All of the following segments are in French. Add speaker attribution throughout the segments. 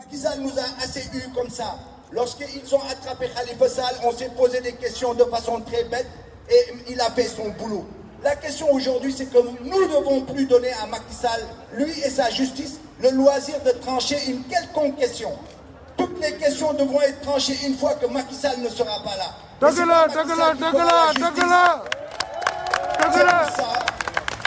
Speaker 1: Macky Sall nous a assez eu comme ça. Lorsqu'ils ont attrapé Khalifa Sall, on s'est posé des questions de façon très bête et il a fait son boulot. La question aujourd'hui, c'est que nous ne devons plus donner à Macky Sall, lui et sa justice, le loisir de trancher une quelconque question. Toutes les questions devront être tranchées une fois que Macky Sall ne sera pas là.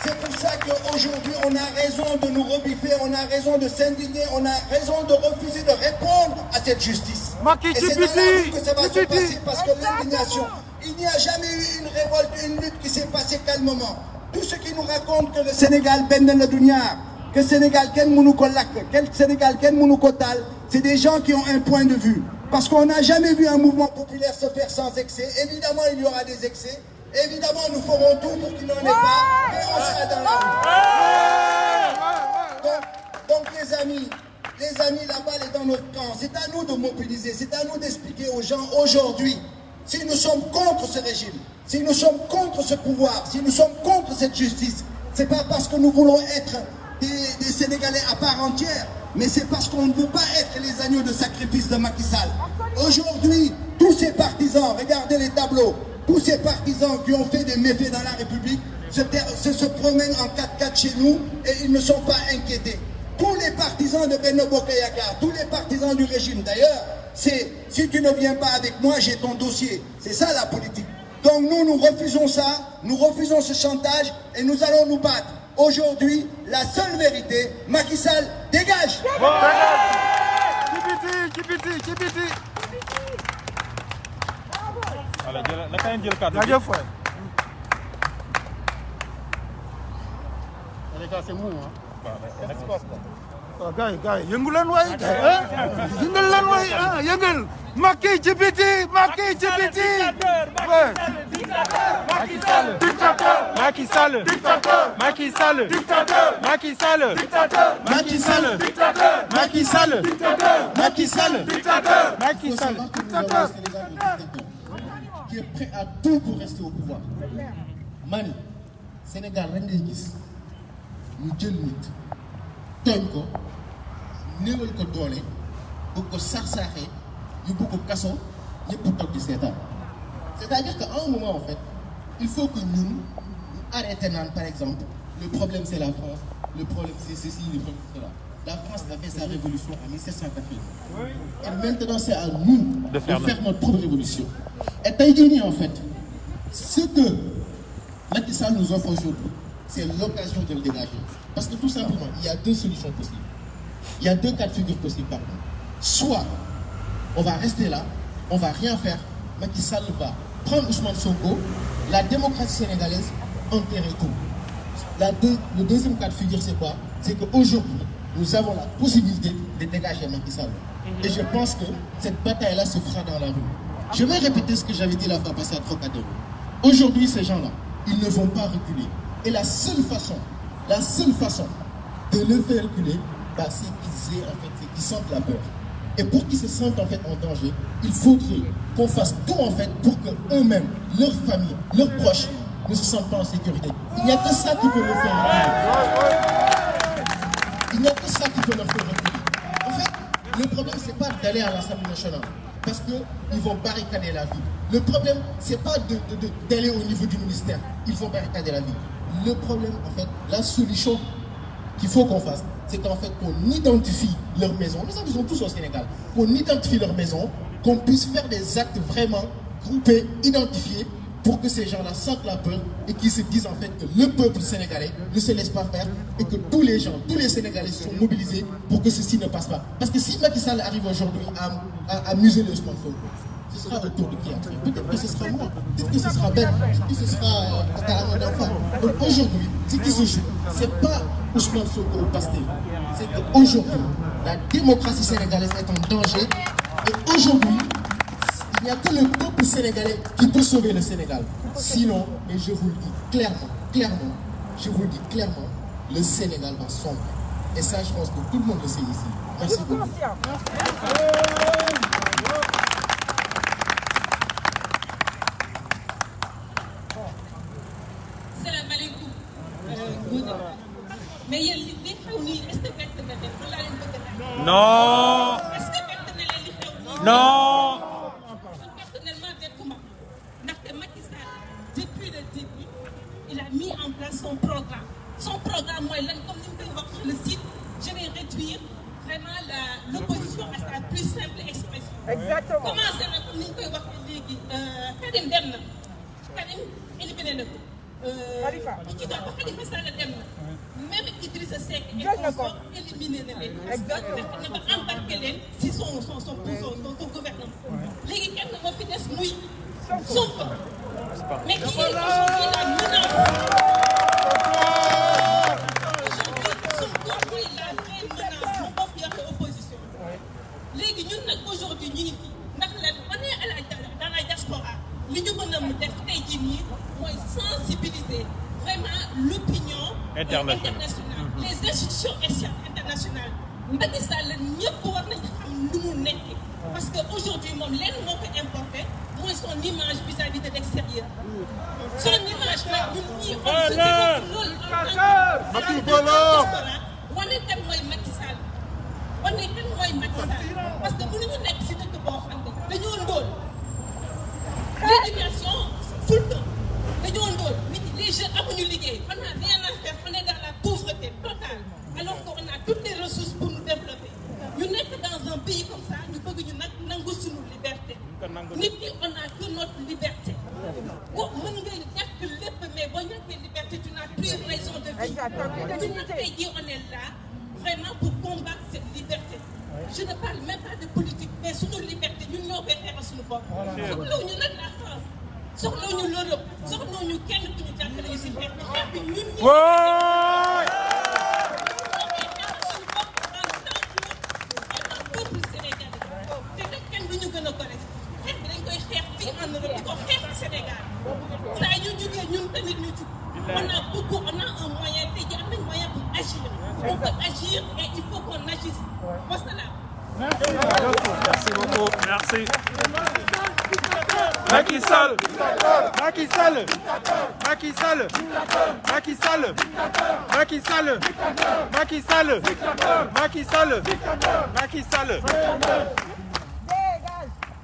Speaker 1: C'est pour ça qu'aujourd'hui, on a raison de nous rebiffer, on a raison de s'indigner, on a raison de refuser de répondre à cette justice. Et c'est dans la rue que ça va se passer, parce que l'indignation, il n'y a jamais eu une révolte, une lutte qui s'est passée calmement. Tous ceux qui nous racontent que le Sénégal bend le dunya, que le Sénégal ken mounou ko lak, que le Sénégal ken mounou ko tal, c'est des gens qui ont un point de vue. Parce qu'on n'a jamais vu un mouvement populaire se faire sans excès. Évidemment, il y aura des excès. Évidemment, nous ferons tout pour qu'il n'en ait pas, mais on sera dans la rue. Donc les amis, la balle est dans notre camp. C'est à nous de mobiliser, c'est à nous d'expliquer aux gens aujourd'hui, si nous sommes contre ce régime, si nous sommes contre ce pouvoir, si nous sommes contre cette justice, c'est pas parce que nous voulons être des Sénégalais à part entière, mais c'est parce qu'on ne veut pas être les agneaux de sacrifice de Macky Sall. Aujourd'hui, tous ces partisans, regardez les tableaux, tous ces partisans qui ont fait des méfaits dans la République se promènent en 4x4 chez nous et ils ne sont pas inquiétés. Tous les partisans de Benno Bokk Yakaar, tous les partisans du régime, d'ailleurs, c'est si tu ne viens pas avec moi, j'ai ton dossier. C'est ça la politique. Donc nous refusons ça, nous refusons ce chantage et nous allons nous battre. Aujourd'hui, la seule vérité, Macky Sall, dégage!
Speaker 2: Les gars, c'est mou, hein? Qu'est-ce qui se passe, quoi?
Speaker 3: Gars, yëngal leen waay, yëngal leen waay, yëngal. Macky ci biti, Macky ci biti.
Speaker 4: Macky Sall, dictateur. Macky Sall, dictateur. Macky Sall, dictateur. Macky Sall, dictateur. Macky Sall, dictateur. Macky Sall, dictateur. Macky Sall, dictateur. Macky Sall, dictateur.
Speaker 2: Qui est prêt à tout pour rester au pouvoir. Mani, Sénégal rek ngay gis ñu jël nit tooñ ko néewal ko doole bëgg ko sax-saaxee ñu bëgg ko kaso ñëpp toog di seetaan. C'est-à-dire qu'à un moment, en fait, il faut que nous arrêtions, par exemple, le problème c'est la France, le problème c'est ceci, le problème c'est cela. La France a fait sa révolution en 1780. Et maintenant, c'est à nous de faire notre propre révolution. Et Taïdini, en fait, ce que Macky Sall nous offre aujourd'hui, c'est l'occasion de le dégager. Parce que tout simplement, il y a deux solutions possibles. Il y a deux cas de figure possibles, pardon. Soit on va rester là, on va rien faire, Macky Sall va prendre Ousmane Sonko, la démocratie sénégalaise enterrer tout. Le deuxième cas de figure, c'est quoi? C'est qu'aujourd'hui, nous avons la possibilité de dégager Macky Sall. Et je pense que cette bataille-là se fera dans la rue. Je vais répéter ce que j'avais dit la fois passée à Trocadéro. Aujourd'hui, ces gens-là, ils ne vont pas reculer. Et la seule façon de le faire reculer, bah, c'est qu'ils sentent la peur. Et pour qu'ils se sentent en fait en danger, il faudrait qu'on fasse tout en fait pour que eux-mêmes, leurs familles, leurs proches ne se sentent pas en sécurité. Il n'y a que ça qui peut leur faire reculer. Il n'y a que ça qui peut leur faire reculer. En fait, le problème c'est pas d'aller à l'Assemblée nationale parce qu'ils vont barricader la ville. Le problème c'est pas d'aller au niveau du ministère, ils vont barricader la ville. Le problème en fait, la solution qu'il faut qu'on fasse, c'est qu'en fait, qu'on identifie leur maison. Nous en faisons tous au Sénégal. Qu'on identifie leur maison, qu'on puisse faire des actes vraiment groupés, identifiés, pour que ces gens-là sentent la peur et qu'ils se disent en fait que le peuple sénégalais ne se laisse pas faire et que tous les gens, tous les Sénégalais sont mobilisés pour que ceci ne passe pas. Parce que si Macky Sall arrive aujourd'hui à museler le smartphone, ce sera autour de qui après? Peut-être que ce sera moi, peut-être que ce sera Ben, peut-être que ce sera carrément d'enfant. Donc aujourd'hui, ce qui se joue, c'est pas Ousmane Sonko ou Pastef, c'est qu'aujourd'hui, la démocratie sénégalaise est en danger et aujourd'hui, il n'y a que le peuple sénégalais qui peut sauver le Sénégal. Sinon, et je vous le dis clairement, je vous le dis clairement, le Sénégal va sombrer. Et ça, je pense que tout le monde le sait ici. Merci beaucoup.
Speaker 5: Mais il y a des gens qui est-ce que
Speaker 4: non. Non.
Speaker 5: Personnellement, ndaxte Macky Sall depuis le début il a mis en place son programme. Son programme mooy lan comme ni mu koy wax sur le site je vais réduire vraiment l'opposition à sa plus simple expression. Exactement. Commencé na comme ni ñu koy waxee léegi Karim dem na Karim éliminé na ko. Khalifa Sall dem na. Même Idrissa Seck et consort éliminé na leen. Exactement. Na ba embarqué leen si son gouvernement. Léegi kenn moo fi des muy Sonko. Mais qui est aujourd'hui la menace. Aujourd'hui Sonko mooy la vraie menace moom moo fi yore opposition. Léegi ñun nag aujourd'hui ñu ngi fi ndax lan on est dans la diaspora li ñu mën a def tey jii nii mooy sensibiliser vraiment l'opinion internationale, les institutions internationales. Macky Sall ñëpp war nañu xam lu mu nekk parce que aujourd'hui moom lenn moo ko importé mooy son image vis-à-vis de l'extérieur. Son image nag ñun ñii on se dit loolu en tant que wane kan mooy Macky Sall wane kan mooy Macky Sall parce que mënuñu nekk si dëkk boo xam ne dañoo ndóol l'éducation tout le temps dañoo ndóol les jeunes amuñu liggéey on n'a rien à faire on est dans la pauvreté totale alors qu'on a toutes les ressources pour nous développer ñu nekk dans un pays comme ça ñu bëgg ñu nag nangu suñu liberté nit ki on a que notre liberté ko mën nga ñàkk lépp mais boo ñàkkee liberté tu n'as plus raison de vivre ñun nag tey jii on est là vraiment pour combattre cette liberté je ne parle même pas de politique mais suñu liberté ñun ñoo koy xeexal suñu bopp soxlawuñu nag la France soxlawuñu l'Europe soxlawuñu kenn ku ñu jàppale ñu si xeex bi xeex bi ñun ñi peuple sénégalais te nag kenn du ñu gën a gore xeex bi dañ koy xeex fii en Europe di ko xeex Sénégal saa ñu jugee ñun tamit ñu jug on a un moyen tey jii am nañ moyen pour agir on peut agir et il faut qu'on agisse wasalaam.
Speaker 4: Merci beaucoup. Merci. Macky Sall. Macky Sall. Macky Sall. Macky Sall. Macky Sall. Macky Sall. Macky Sall. Macky Sall.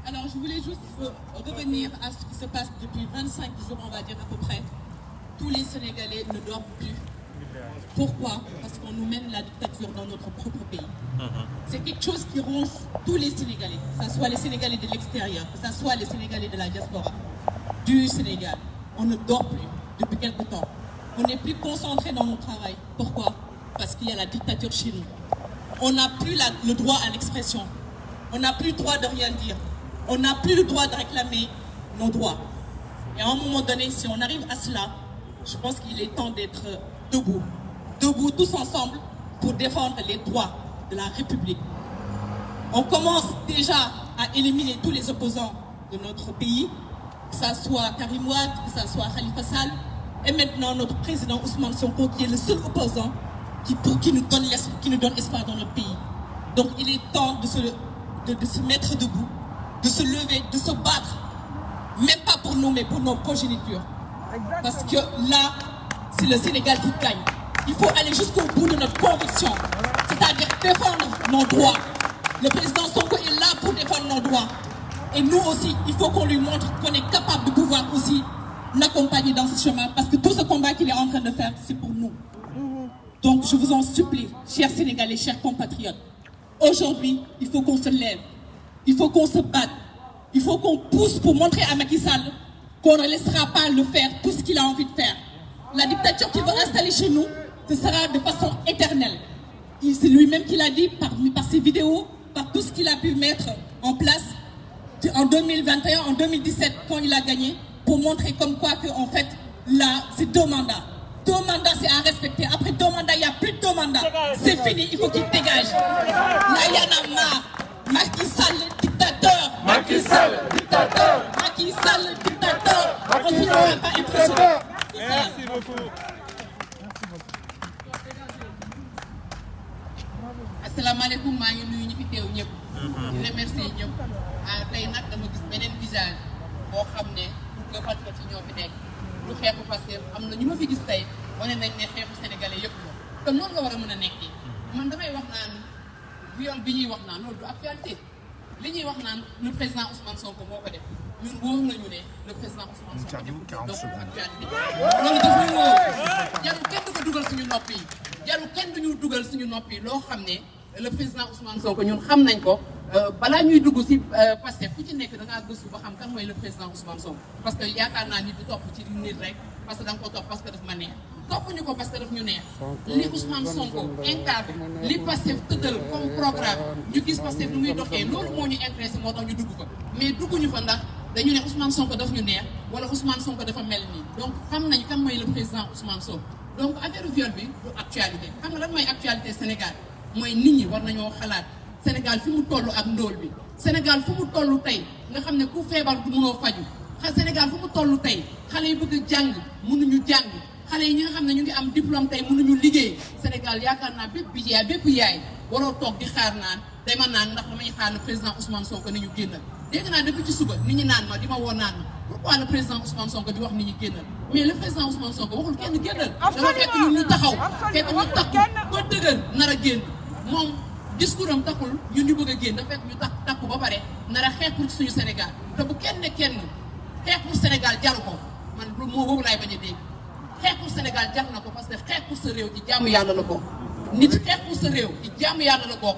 Speaker 5: Alors je voulais juste revenir à ce qui se passe depuis 25 jours, on va dire à peu près. Tous les Sénégalais ne dorment plus. Pourquoi? Parce qu'on nous mène la dictature dans notre propre pays. C'est quelque chose qui ronge tous les Sénégalais, que ce soit les Sénégalais de l'extérieur, que ce soit les Sénégalais de la diaspora, du Sénégal. On ne dort plus depuis quelque temps. On n'est plus concentré dans notre travail. Pourquoi? Parce qu'il y a la dictature chez nous. On n'a plus le droit à l'expression. On n'a plus le droit de rien dire. On n'a plus le droit de réclamer nos droits. Et à un moment donné, si on arrive à cela, je pense qu'il est temps d'être debout. Debout tous ensemble pour défendre les droits de la République. On commence déjà à éliminer tous les opposants de notre pays, que ce soit Karim Wade, que ce soit Khalifa Sall, et maintenant notre président Ousmane Sonko qui est le seul opposant qui nous donne espoir dans notre pays. Donc il est temps de se mettre debout, de se lever, de se battre, même pas pour nous mais pour nos progénitures. Parce que là, c'est le Sénégal qui gagne. Il faut aller jusqu'au bout de notre conviction, c'est-à-dire défendre nos droits. Le président Sonko est là pour défendre nos droits. Et nous aussi, il faut qu'on lui montre qu'on est capable de pouvoir aussi l'accompagner dans ce chemin. Parce que tout ce combat qu'il est en train de faire, c'est pour nous. Donc je vous en supplie, chers Sénégalais, chers compatriotes. Aujourd'hui, il faut qu'on se lève. Il faut qu'on se batte. Il faut qu'on pousse pour montrer à Macky Sall qu'on ne laissera pas le faire tout ce qu'il a envie de faire. La dictature qu'il va installer chez nous, ce sera de façon éternelle. C'est lui-même qui l'a dit par ses vidéos, par tout ce qu'il a pu mettre en place en 2021, en 2017, quand il a gagné, pour montrer comme quoi que, en fait, là, c'est 2 mandats. 2 mandats, c'est à respecter. Après 2 mandats, il n'y a plus de 2 mandats. C'est fini, il faut qu'il dégage. Là, il y en a marre. Macky Sall, dictateur.
Speaker 4: Macky Sall, dictateur.
Speaker 5: Macky Sall, dictateur. On ne sera pas impressionné.
Speaker 4: Merci beaucoup.
Speaker 6: asalaamaaleykum maa ngi nuyu ñi fi teew ñëpp. di remercier ñëpp. tey nag dama gis beneen visage boo xam ne pour que patriote yi ñoo fi nekk lu xeexu Pastef am na ñu ma fi gis tey wane nañ ne xeexu sénégalais yëpp la te noonu nga war a mën a nekkee man damay wax naan viol bi ñuy wax naan loolu du actualité li ñuy wax naan le président Ousmane Sonko moo ko def ñun wóor nañu ne le président Ousmane Sonko def loolu daf ñu wóor jarul kenn du ko dugal suñu nopp yi jarul kenn duñu dugal suñu nopp yi loo xam ne le président Ousmane Sonko ñun xam nañ ko balaa ñuy dugg si Pastef ku ci nekk da ngaa gëstu ba xam kan mooy le président Ousmane Sonko parce que yaakaar naa nit du topp ci nit rek parce que da nga ko topp parce que daf ma neex toppuñu ko parce que daf ñu neex li Ousmane Sonko incarne li Pastef tëddal comme programme ñu gis Pastef nu muy doxee loolu moo ñu intéressé moo tax ñu dugg fa mais dugguñu fa ndax dañu ne Ousmane Sonko daf ñu neex wala Ousmane Sonko dafa mel nii donc xam nañ kan mooy le président Ousmane Sonko donc affaire viol bi du actualité xam nga lan mooy actualité Sénégal mooy nit ñi war nañoo xalaat Sénégal fi mu toll ak ndóol bi Sénégal fu mu toll tey nga xam ne ku feebar du mënoo faju Sénégal fu mu toll tey xale yi bëgg jàng mënuñu jàng xale yi ñi nga xam ne ñu ngi am diplôme tey mënuñu liggéey Sénégal yaakaar naa bépp yaay waroo toog di xaar naan dama naan ndax damay xaar le président Ousmane Sonko ni ñu génnal dégg naa depuis ci suba nit ñi naan ma di ma woo naan ma pourquoi le président Ousmane Sonko di wax nit ñi génnal mais le président Ousmane Sonko waxul kenn génnal dafa fekk ñun ñu taxaw fekk ñu takku ba dëgër nar a génn moom discours am taxul ñun ñu bëgg a génn dafa fekk ñu takku ba pare nar a xeex pour suñu Sénégal te bu kenn xeex pour Sénégal jaru ko man moo boobu laay bañ a dégg xeex pour Sénégal jar na ko parce que xeex pour sa réew ci jaamu yàlla la bokk nit xeex pour sa réew ci jaamu yàlla la bokk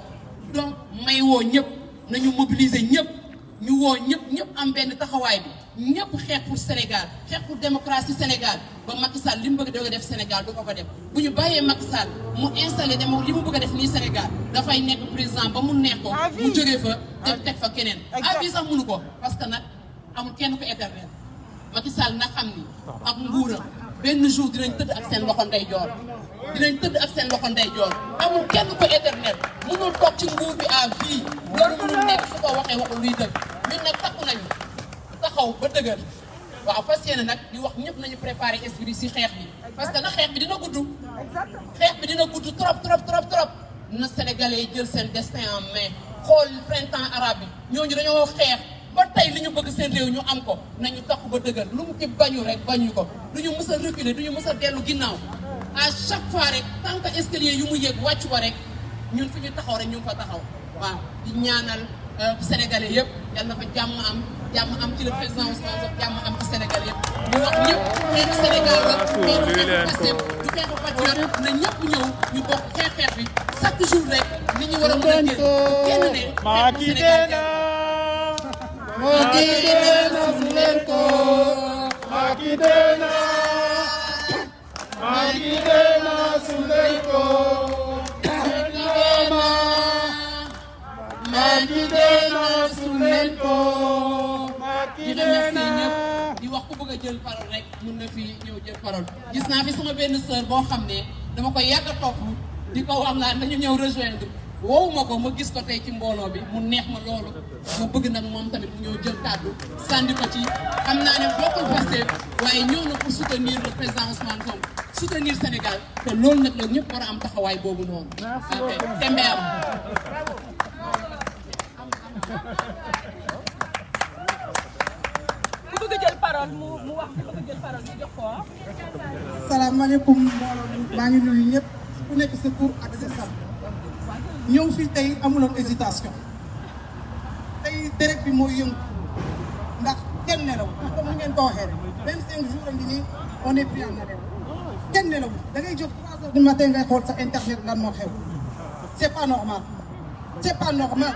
Speaker 6: donc may woo ñëpp nañu mobiliser ñëpp ñu woo ñëpp am benn taxawaay bi ñëpp xeex pour Sénégal xeex pour démocratie Sénégal ba Macky Sall li mu bëgg a def Sénégal du ko fa def bu ñu bàyyee Macky Sall mu installé li mu bëgg a def nii Sénégal dafay nekk président ba mu neex ko mu jógee fa def teg fa keneen avis sax mënu ko parce que nag amul kenn ko éternel Macky Sall na xam ni ak nguuram benn jour dinañ tëdd ak seen loxo ndeyjoor amul kenn ko éternel mënul toog ci nguur bi à vie loolu mënul nekk su ko waxee waxul luy dëgg ñun nag takku nañu taxaw ba dëgër waaw fas yéene nag di wax ñëpp nañu préparer esprit si xeex bi parce que nag xeex bi dina gudd trop na Sénégalais yi jël seen destin en main xool printemps arabe bi ñooñu dañoo xeex ba tey li ñu bëgg seen réew ñu am ko nañu takku ba dëgër lu mu ci bañu rek bañu ko du ñu mës a reculer du ñu mës a dellu ginnaaw à chaque fois rek tant que escalier yu mu yëg wàccu ko rek ñun fi ñu taxaw rek ñu ngi fa taxaw waaw di ñaanal Sénégalais yëpp yal na fa jàmm am ci le président Ousmane Sonko jàmm am ci Sénégal yëpp ñu wax ñëpp xeexu Sénégal la mais du xeexu Pastef du xeexu patriote na ñëpp ñëw ñu bokk xeex bi chaque jour rek nit ñi war a mën a génn kenn ne xeexu Sénégal Macky dena sulen ko Macky dena sulen ko Macky dena sulen ko di remercier ñëpp di wax ku bëgg a jël parole rek mun na fi ñëw jël parole gis naa fi sama benn sœur boo xam ne dama koy yàgg a topp di ko wax naan dañu ñëw rejoindre woowuma ko ma gis ko tey ci mbooloo bi mu neex ma loolu ma bëgg nag moom tamit mu ñëw jël kàddu sànni ko ci xam naa ne bokkul Pastef waaye ñëw na pour soutenir le président Ousmane Sonko soutenir Sénégal te loolu nag la ñëpp war a am taxawaay boobu noonu. ok tembe am.
Speaker 5: ku bëgg a jël parole mu wax ku bëgg a jël parole mu jox ko.
Speaker 7: salaamaaleykum mbooloo maa ngi nuyu ñëpp ku nekk sa tur ak sa sant. ñëw fii tey amuloon hésitation tey deret bi mooy yëngu ndax kenn nelaw comme ni ngeen ko waxee rek 25 jours a ngi nii on est plus en alerte kenn nelaw da ngay jóg 3 heures du matin ngay xool sa internet lan moo xew c'est pas normal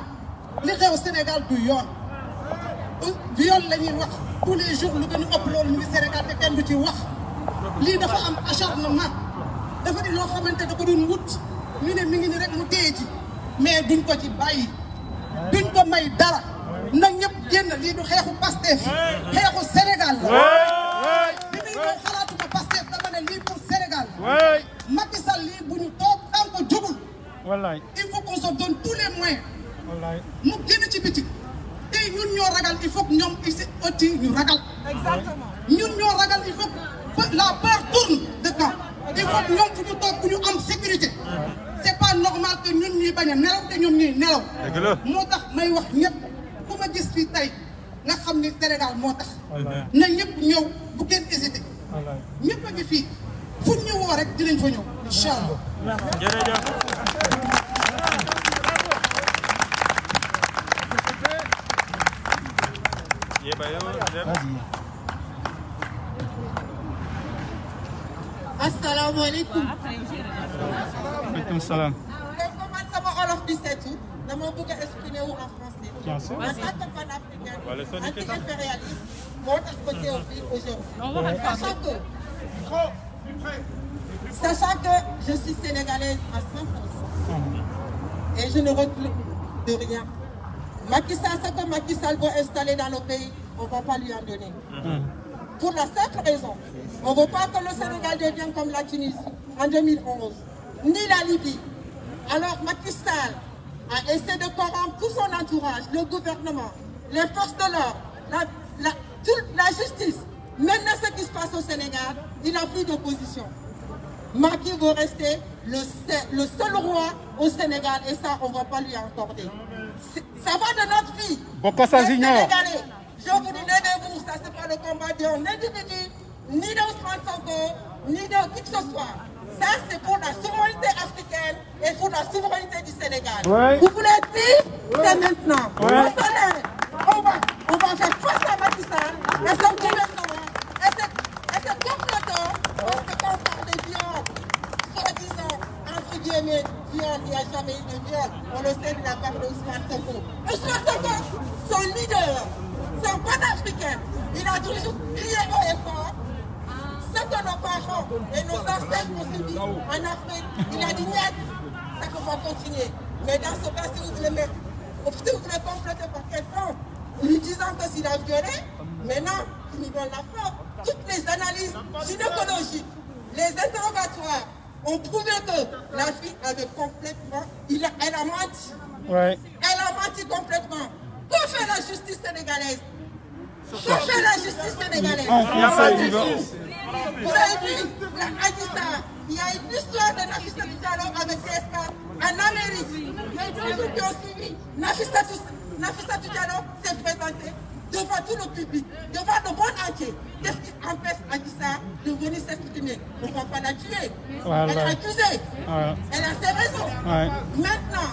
Speaker 7: li xew Sénégal du yoon viol la ñuy wax tous les jours lu gën a ëpp loolu mu ngi Sénégal te kenn du ci wax lii dafa am acharnement dafa di loo xamante da ko doon wut ñu ne mi ngi ni rek mu téye ci mais duñ ko ci bàyyi duñ ko may dara na ñëpp génn lii du xeexu Pastef xeexu Sénégal la bi muy ñëw xalaatuma Pastef dama ne lii pour Sénégal Macky Sall lii bu ñu toog tant que jugul il faut qu'on se donne tous les moyens mu génn ci biti tey ñun ñoo ragal il faut que ñoom aussi ñu ragal ñun ñoo ragal il faut que la peur tourne de camp il faut que ñoom fu ñu toog ku ñu am sécurité c'est pas normal que ñun ñuy bañ a nelaw te ñoom ñuy nelaw moo tax may wax ñëpp ku ma gis fii tey nga xam ni Sénégal moo tax na ñëpp ñëw bu kenn hésité ñëpp a ngi fii fu ñu woo rek dinañ fa ñëw incha allah Assalamu alaikum.
Speaker 4: Alaikum salam.
Speaker 7: Comment ça va Olof du Setou? Dama bëgg a exprimer wu en français.
Speaker 4: Bien sûr.
Speaker 7: En tant que panafricaine, anti-impérialiste, moo tax ba teew fii aujourd'hui. Sachant que je suis sénégalaise à 100%. Et je ne recule de rien. Macky Sall, ce que Macky Sall veut installer dans le pays, on ne va pas lui en donner. Pour la simple raison, on ne veut pas que le Sénégal devienne comme la Tunisie en 2011, ni la Libye. Alors Macky Sall a essayé de corrompre tout son entourage, le gouvernement, les forces de l'ordre, la justice. Maintenant, ce qui se passe au Sénégal, il n'a plus d'opposition. Macky veut rester le seul roi au Sénégal et ça, on ne va pas lui accorder. Ça va de notre vie.
Speaker 4: Pourquoi ça s'ignore?
Speaker 7: Sénégalais, je vous dis, levez-vous, ça c'est pas le combat d'un individu, ni de Ousmane Sonko, ni de qui que ce soit. Ça c'est pour la souveraineté africaine et pour la souveraineté du Sénégal.
Speaker 4: Ouais.
Speaker 7: Vous voulez être libre? C'est maintenant. Ouais. On va faire face à Macky Sall et son gouvernement et ses complotants parce que quand on parle de viol, soi-disant, entre guillemets, viol, il n'y a jamais eu de viol. On le sait de la part de Ousmane Sonko. Ousmane Sonko, son leader, son panafricain, il a toujours crié haut et fort ce que nos parents et nos ancêtres ont subi en Afrique. Il a dit niet, ça qu'on va continuer. Mais dans ce cas, si vous voulez compléter par quelqu'un, lui disant que s'il a violé, maintenant, il nous donne la faute. Toutes les analyses gynécologiques, les interrogatoires ont prouvé que la fille avait complètement, elle a menti.
Speaker 4: Ouais.
Speaker 7: Elle a menti complètement. Que fait la justice sénégalaise? Que fait la justice sénégalaise? Vous avez vu, la Hadissa, il y a une histoire de Nafissa Diallo avec DSK en Amérique. Les 2 jours qui ont suivi, Nafissa Diallo s'est présentée devant tout le public, devant le monde entier. Qu'est-ce qui empêche Hadissa de venir s'exprimer? On ne va pas la tuer.
Speaker 4: Voilà.
Speaker 7: Elle est accusée.
Speaker 4: Voilà.
Speaker 7: Elle a ses raisons.
Speaker 4: Ouais.
Speaker 7: Maintenant,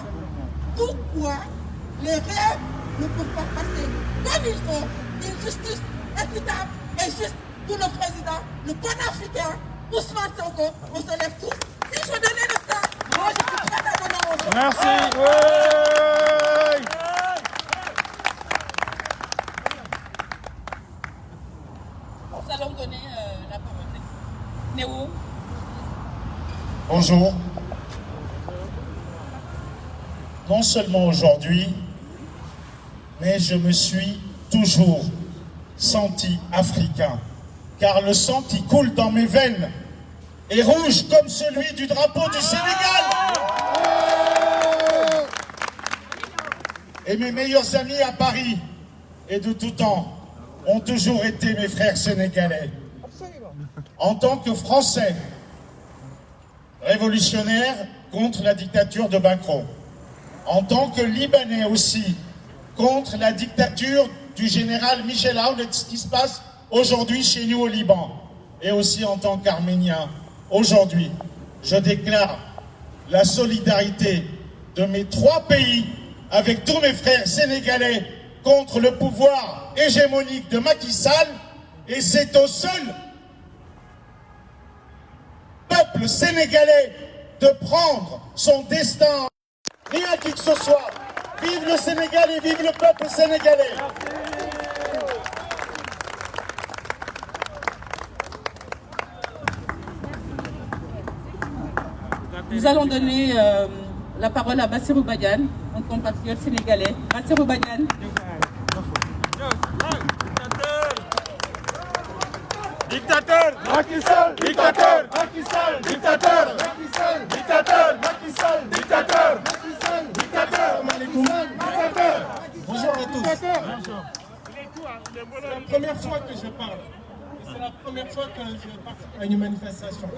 Speaker 7: pourquoi les rêves ne peuvent pas passer comme il faut une justice équitable et juste pour le président, le panafricain, Ousmane Sonko, on se lève tous. Si je donnais le temps, moi je suis prête à donner au temps.
Speaker 4: Merci. Ouais.
Speaker 5: Nous allons donner la parole. Néo.
Speaker 8: Bonjour. Non seulement aujourd'hui, mais je me suis toujours senti africain, car le sang qui coule dans mes veines est rouge comme celui du drapeau du Sénégal. Et mes meilleurs amis à Paris et de tout temps ont toujours été mes frères sénégalais. En tant que Français, révolutionnaire contre la dictature de Macron, en tant que Libanais aussi, contre la dictature du général Michel Aoun et ce qui se passe aujourd'hui chez nous au Liban, et aussi en tant qu'Arménien. Aujourd'hui, je déclare la solidarité de mes 3 pays avec tous mes frères sénégalais contre le pouvoir hégémonique de Macky Sall, et c'est au seul peuple sénégalais de prendre son destin, rien à qui que ce soit. Vive le Sénégal et vive le peuple sénégalais.
Speaker 5: Nous allons donner la parole à Bassirou Badiane, un compatriote sénégalais. Bassirou Badiane.
Speaker 4: Dictateur. Macky Sall. Dictateur. Macky Sall. Dictateur. Macky Sall. Dictateur. Macky Sall. Dictateur. Macky Sall. Dictateur. Dictateur.
Speaker 2: Bonjour à tous. C'est la première fois que je parle. C'est la première fois que je participe à une manifestation.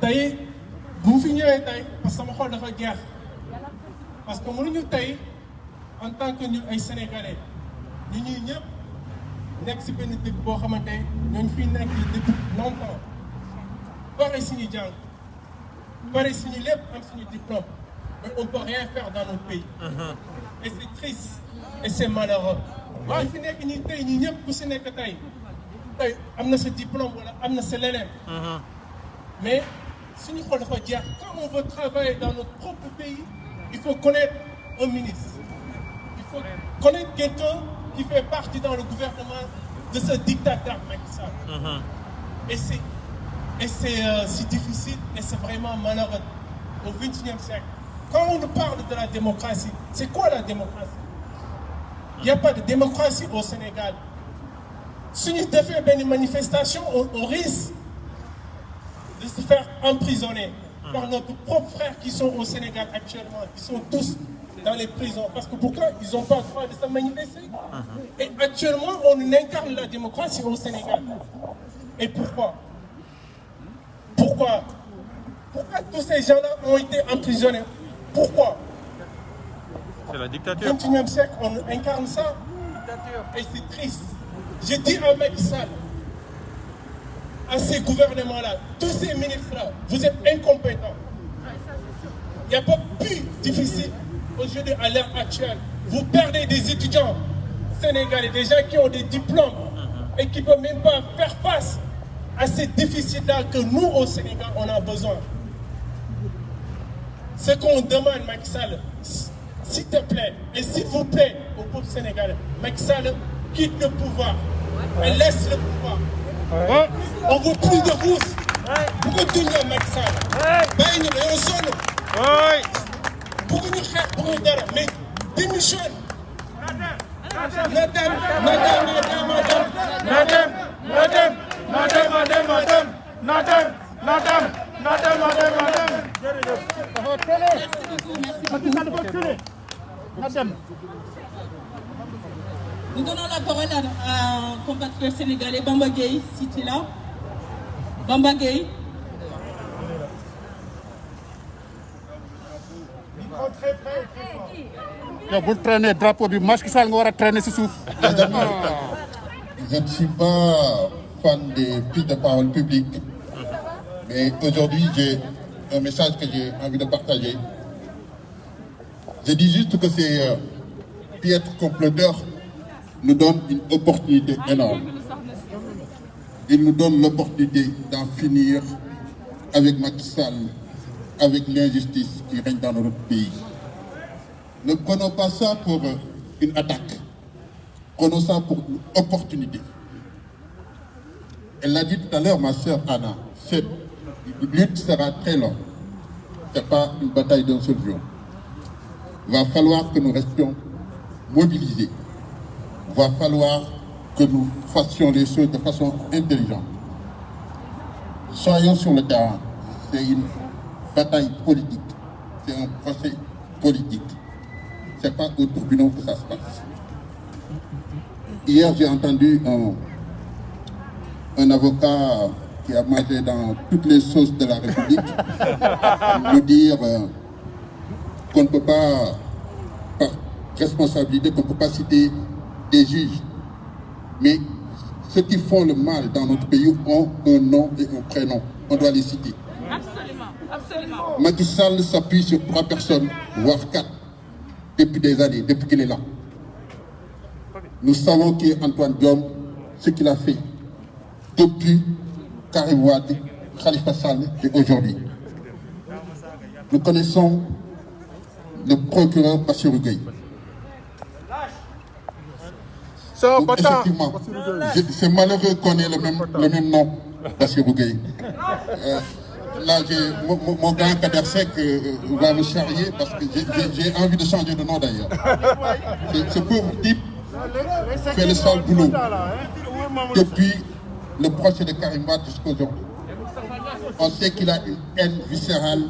Speaker 2: Tey bu fi ñëwee tey parce que sama xol dafa jeex parce que mënuñu tey en tant que ñun ay sénégalais ñu ñuy ñëpp nekk si benn dëkk boo xamante ñooñu fi nekk depuis longtemps pare suñu jàng pare suñu lépp am suñu diplôme mais on peut rien faire dans notre pays. Et c'est triste
Speaker 9: et c'est malheureux. Il fi nekk ñi tey ñi ñëpp ku si nekk tey am na sa diplôme wala am na sa leneen. Mais suñu xol dafa jeex quand on veut travailler dans notre propre pays il faut connaître un ministre. Il faut connaître quelqu'un qui fait partie dans le gouvernement de ce dictateur Macky Sall. Et c'est si difficile et c'est vraiment malheureux au XXIe siècle. Quand on nous parle de la démocratie, c'est quoi la démocratie? Il n'y a pas de démocratie au Sénégal. Si nous faisons une manifestation, on risque de se faire emprisonner par nos propres frères qui sont au Sénégal actuellement. Ils sont tous dans les prisons. Parce que pourquoi ils n'ont pas le droit de se manifester? Et actuellement, on incarne la démocratie au Sénégal. Et pourquoi? Pourquoi tous ces gens-là ont été emprisonnés? Pourquoi?
Speaker 4: C'est la dictature.
Speaker 9: Au XXIe siècle, on incarne ça. Et c'est triste. Je dis à Macky Sall, à ces gouvernements-là, tous ces ministres-là, vous êtes incompétents. Il n'y a pas plus difficile aujourd'hui à l'heure actuelle. Vous perdez des étudiants sénégalais, des gens qui ont des diplômes et qui ne peuvent même pas faire face à ces déficits-là que nous, au Sénégal, on a besoin. Ce qu'on demande, Macky Sall, s'il te plaît, et s'il vous plaît, au peuple sénégalais, Macky Sall, quitte le pouvoir et laisse le pouvoir. On ne veut plus de vous. Pourquoi tu n'as Macky Sall? Ben, on sonne. Pourquoi nous faire pour nous dire, mais démissionne.
Speaker 5: Nous donnons la parole à un compatriote sénégalais, Bamba Gueye, si tu es là. Bamba Gueye.
Speaker 3: Vous traînez drapeau du Macky Sall, on va traîner ce souffle.
Speaker 10: Je ne suis pas fan des prises de parole publiques, mais aujourd'hui j'ai un message que j'ai envie de partager. Je dis juste que ces piètres comploteurs nous donnent une opportunité énorme. Ils nous donnent l'opportunité d'en finir avec Macky Sall, avec l'injustice qui règne dans notre pays. Ne prenons pas ça pour une attaque. Prenons ça pour une opportunité. Elle l'a dit tout à l'heure, ma sœur Anna. Cette lutte sera très longue. Ce n'est pas une bataille d'un seul jour. Il va falloir que nous restions mobilisés. Il va falloir que nous fassions les choses de façon intelligente. Soyons sur le terrain. C'est une bataille politique. C'est un procès politique. Ce n'est pas au tribunal que ça se passe. Hier, j'ai entendu un avocat qui a mangé dans toutes les sauces de la République nous dire qu'on ne peut pas, par responsabilité, qu'on ne peut pas citer des juges. Mais ceux qui font le mal dans notre pays ont un nom et un prénom. On doit les citer.
Speaker 5: Absolument, absolument.
Speaker 10: Macky Sall s'appuie sur 3 personnes, voire 4, depuis des années, depuis qu'il est là. Nous savons qui est Antoine Diome, ce qu'il a fait depuis Karim Wade, Khalifa Sall et aujourd'hui. Nous connaissons le procureur Bassirou Gueye. Effectivement, c'est malheureux qu'on ait le même nom, Bassirou Gueye. Là, mon grand Kader Seck va me charrier parce que j'ai envie de changer de nom d'ailleurs. Ce pauvre type fait le sale boulot depuis le procès de Karim Wade jusqu'à aujourd'hui. On sait qu'il a une haine viscérale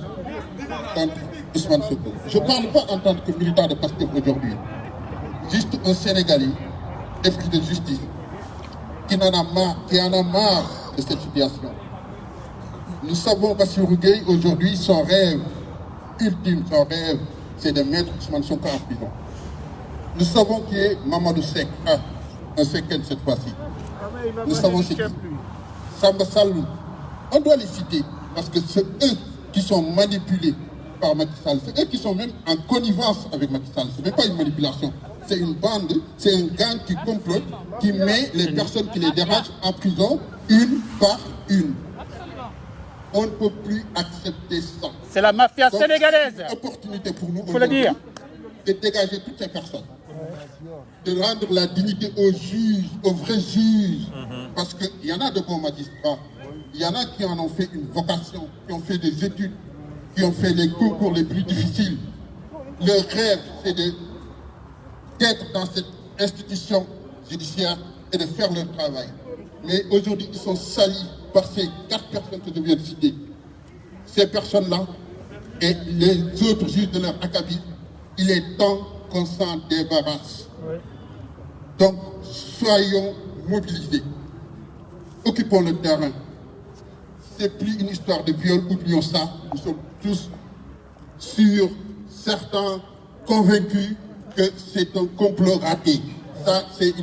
Speaker 10: contre Ousmane Sonko. Je ne parle pas en tant que militant de Pastef aujourd'hui. Juste un Sénégalais épris de justice qui en a marre de cette situation. Nous savons Bassirou Gueye aujourd'hui, son rêve ultime, son rêve, c'est de mettre Ousmane Sonko en prison. Nous savons qui est Mamadou Seck, un Secken cette fois-ci. Nous savons c'est qui. Samba Saloum, on doit les citer parce que c'est eux qui sont manipulés par Macky Sall. C'est eux qui sont même en connivence avec Macky Sall. Ce n'est pas une manipulation, c'est une bande, c'est un gang qui complote, qui met les personnes qui les dérangent en prison une par une. On ne peut plus accepter ça.
Speaker 4: C'est la mafia sénégalaise.
Speaker 10: C'est une opportunité pour nous
Speaker 4: faut le dire.
Speaker 10: de dégager toutes ces personnes, de rendre la dignité aux juges, aux vrais juges, parce qu'il y en a de bons magistrats, il y en a qui en ont fait une vocation, qui ont fait des études, qui ont fait les concours les plus difficiles. Leur rêve, c'est d'être dans cette institution judiciaire et de faire leur travail. Mais aujourd'hui, ils sont salis par ces 4 personnes que je viens de citer. Ces personnes-là et les autres juges de leur acabit, il est temps qu'on s'en débarrasse. Donc, soyons mobilisés. Occupons le terrain. C'est plus une histoire de viol, oublions ça. Nous sommes tous sûrs, certains, convaincus que c'est un complot raté. Ça, c'est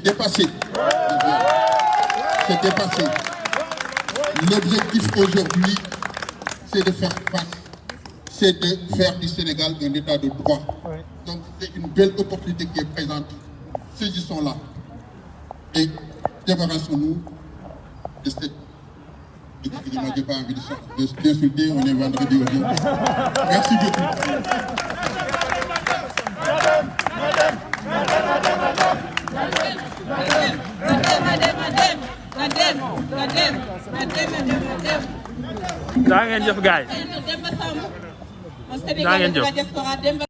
Speaker 10: dépassé. C'est dépassé. L'objectif aujourd'hui, c'est de faire face. C'est de faire du Sénégal un état de droit. Donc c'est une belle opportunité qui est présente. Saisissons-la. Et débarrassons-nous de cette... Excusez-moi, je n'ai pas envie d'insulter, on est vendredi aujourd'hui. Merci beaucoup.
Speaker 4: daa ngeen jëf gaay.
Speaker 5: daa ngeen jëf.